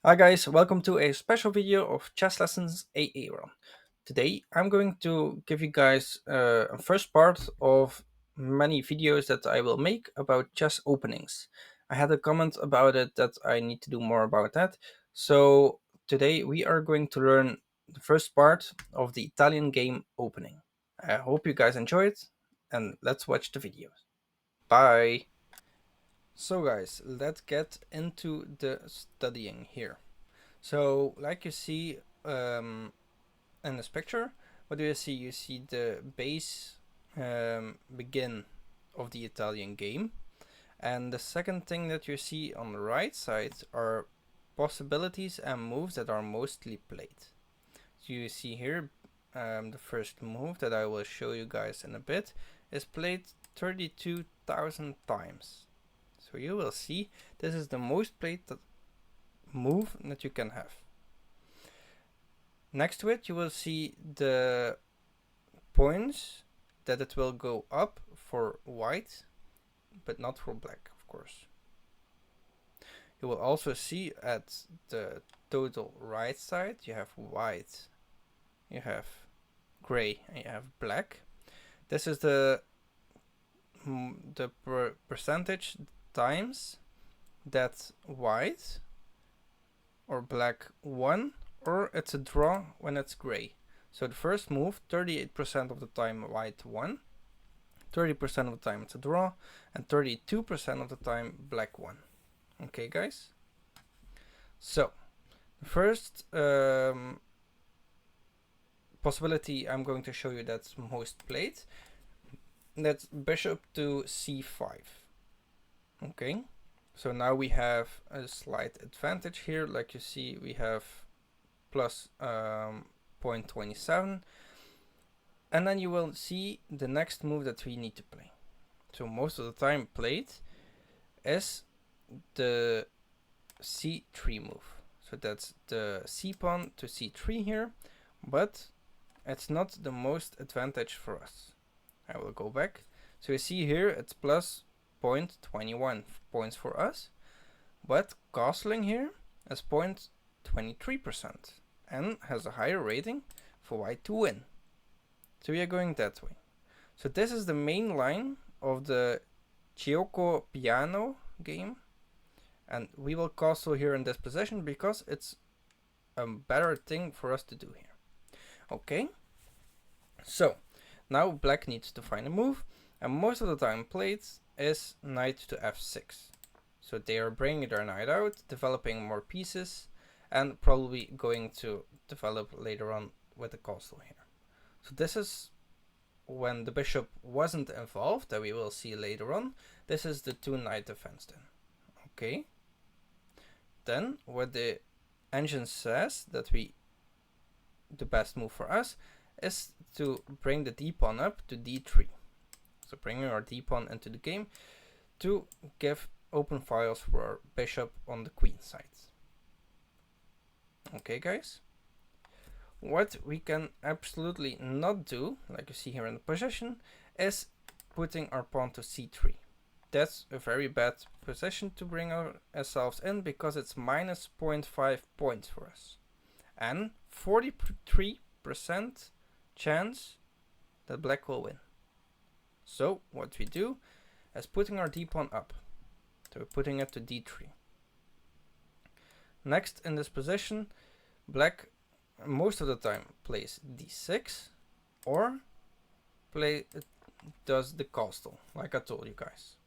Hi guys, welcome to a special video of Chess Lessons A-Aron. Today I'm going to give you guys a first part of many videos that I will make about chess openings. I had a comment about it that I need to do more about that. So today we are going to learn the first part of the Italian game opening. I hope you guys enjoy it and let's watch the video. Bye! So guys, let's get into the studying here. So, like you see in this picture, what do you see? You see the base begin of the Italian game. And the second thing that you see on the right side are possibilities and moves that are mostly played. So you see here the first move that I will show you guys in a bit is played 32,000 times. So you will see this is the most played move that you can have. Next to it, you will see the points that it will go up for white, but not for black, of course. You will also see at the total right side, you have white, you have gray, and you have black. This is the percentage times that white or black won, or it's a draw when it's gray. So the first move, 38% of the time white won, 30% of the time it's a draw, and 32% of the time black won. Okay, guys? So, the first possibility I'm going to show you that's most played, that's bishop to c5. Okay, so now we have a slight advantage here. Like you see, we have plus 0.27. And then you will see the next move that we need to play. So most of the time played is the c3 move. So that's the c pawn to c3 here, but it's not the most advantage for us. I will go back. So you see here it's plus 0.21 points for us, but castling here is 0.23% and has a higher rating for white to win. So we are going that way. So this is the main line of the Gioco Piano game. And we will castle here in this position because it's a better thing for us to do here. Okay. So now black needs to find a move. And most of the time played is knight to f6. So they are bringing their knight out, developing more pieces, and probably going to develop later on with the castle here. So this is when the bishop wasn't involved, that we will see later on. This is the two knight defense then. Okay. Then what the engine says that the best move for us is to bring the d pawn up to d3. So bringing our d pawn into the game to give open files for our bishop on the queen side. Okay, guys? What we can absolutely not do, like you see here in the position, is putting our pawn to c3. That's a very bad position to bring ourselves in because it's minus 0.5 points for us. And 43% chance that black will win. So what we do is putting our d pawn up. So we're putting it to d3. Next in this position, black most of the time plays d6 or does the castle, like I told you guys.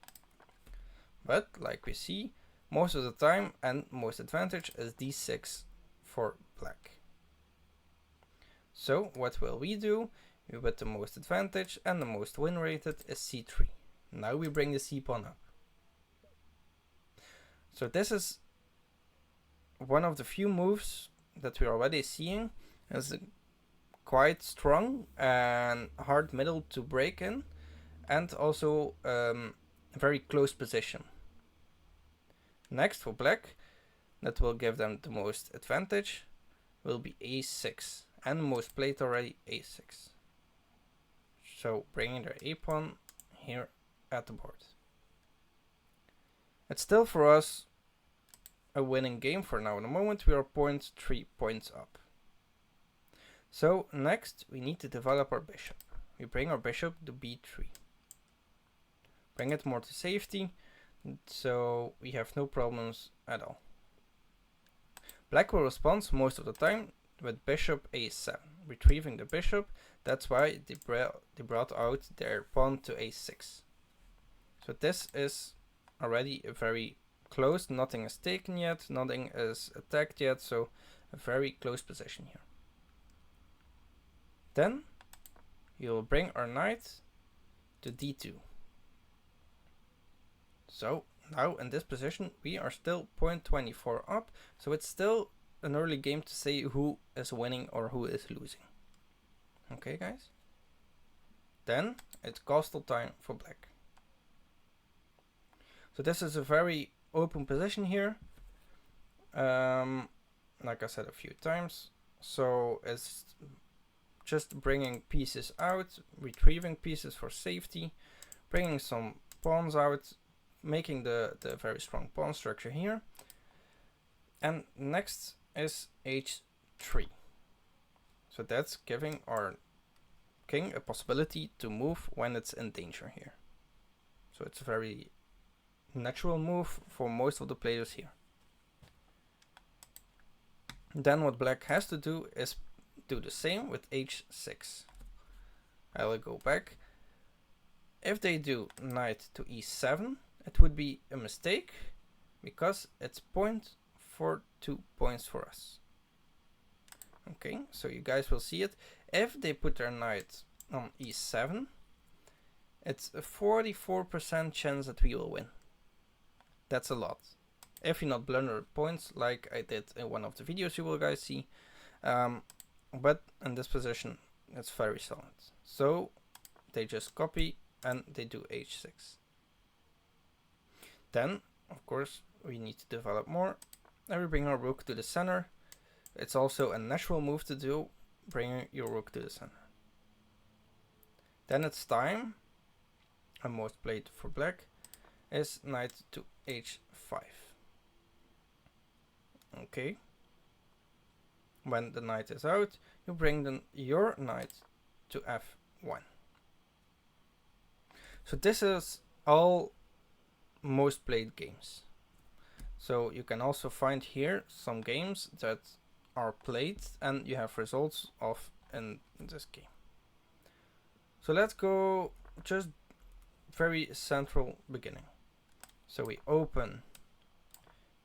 But like we see, most of the time and most advantage is d6 for black. So what will we do? With the most advantage and the most win rated is c3. Now we bring the c pawn up. So this is one of the few moves that we're already seeing as a quite strong and hard middle to break in, and also a very close position. Next for black, that will give them the most advantage, will be a6, and most played already a6. So bringing their a pawn here at the board. It's still for us a winning game for now. In the moment we are 0.3 points up. So next we need to develop our bishop. We bring our bishop to b3. Bring it more to safety, so we have no problems at all. Black will respond most of the time with bishop a7, retrieving the bishop. That's why they brought out their pawn to a6. So this is already a very close, nothing is taken yet, nothing is attacked yet, so a very close position here. Then we will bring our knight to d2. So now in this position we are still 0.24 up, so it's still an early game to say who is winning or who is losing. Okay guys? Then it's castle time for black. So this is a very open position here, like I said a few times. So it's just bringing pieces out, retrieving pieces for safety, bringing some pawns out, making the very strong pawn structure here. And next is h3. So that's giving our king a possibility to move when it's in danger here. So it's a very natural move for most of the players here. Then what black has to do is do the same with h6. I will go back. If they do knight to e7, it would be a mistake because it's 0.42 points for us. Okay, so you guys will see it. If they put their knight on e7, it's a 44% chance that we will win. That's a lot. If you not blunder points like I did in one of the videos you will guys see. But in this position it's very solid. So they just copy and they do h6. Then of course we need to develop more and we bring our rook to the center. It's also a natural move to do, bringing your rook to the center. Then it's time, and most played for black, is knight to h5. Okay. When the knight is out, you bring then your knight to f1. So this is all most played games. So you can also find here some games that are played and you have results of in this game. So let's go just very central beginning. So we open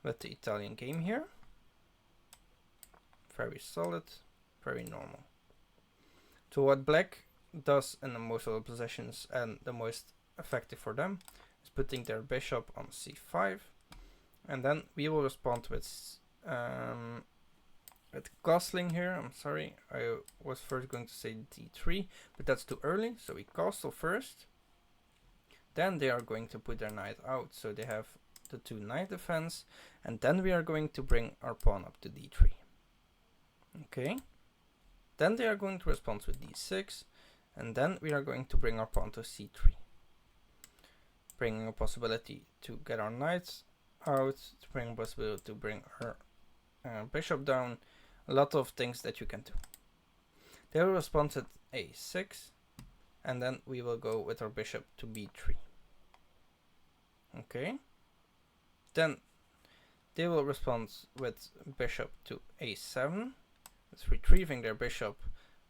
with the Italian game here. Very solid, very normal. So what black does in the most of the positions and the most effective for them is putting their bishop on c5, and then we will respond with castling here. I'm sorry, I was first going to say d3, but that's too early, so we castle first. Then they are going to put their knight out, so they have the 2 knight defense, and then we are going to bring our pawn up to d3. Okay, then they are going to respond with d6, and then we are going to bring our pawn to c3, bringing a possibility to get our knights out, to bring a possibility to bring our bishop down, a lot of things that you can do. They will respond with a6, and then we will go with our bishop to b3. Okay, then they will respond with bishop to a7. It's retrieving their bishop,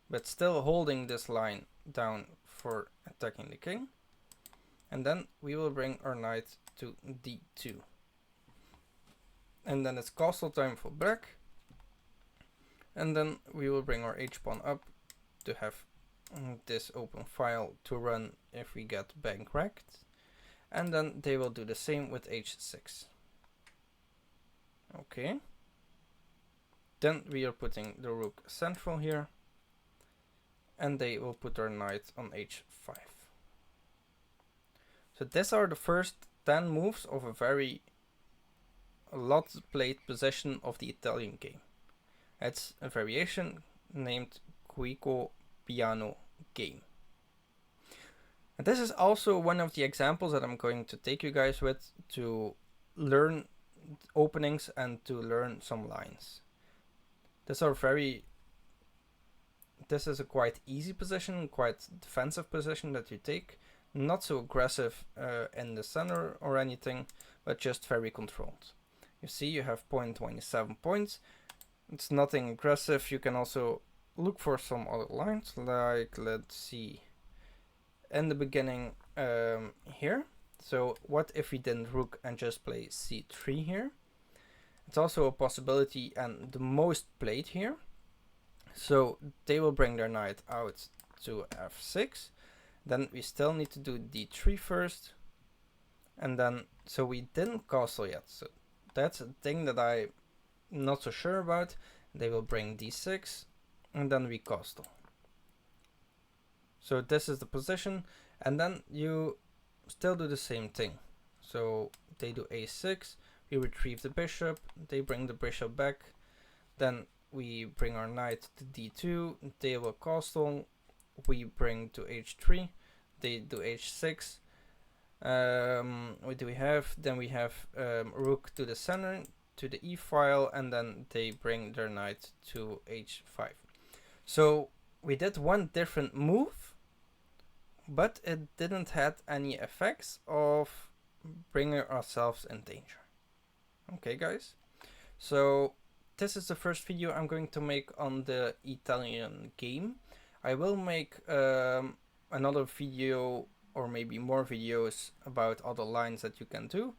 but still holding this line down for attacking the king. And then we will bring our knight to d2. And then it's castle time for black. And then we will bring our h-pawn up to have this open file to run if we get bank wrecked. And then they will do the same with h6. Okay. Then we are putting the rook central here. And they will put their knight on h5. So these are the first 10 moves of a lot played position of the Italian game. It's a variation named Quico Piano game. And this is also one of the examples that I'm going to take you guys with to learn openings and to learn some lines. This is a quite easy position, quite defensive position that you take. Not so aggressive in the center or anything, but just very controlled. You see, you have 0.27 points. It's nothing aggressive. You can also look for some other lines, like, let's see, in the beginning here. So what if we didn't rook and just play c3 here? It's also a possibility and the most played here. So they will bring their knight out to f6. Then we still need to do d3 first. And then, so we didn't castle yet. So that's a thing that I'm not so sure about. They will bring d6 and then we castle. So this is the position. And then you still do the same thing. So they do a6, we retrieve the bishop, they bring the bishop back. Then we bring our knight to d2, they will castle, we bring to h3, they do h6. What do we have? Then we have rook to the center, to the e file, and then they bring their knight to h5. So we did one different move, but it didn't have any effects of bringing ourselves in danger. Okay, guys? So this is the first video I'm going to make on the Italian game. I will make another video or maybe more videos about other lines that you can do.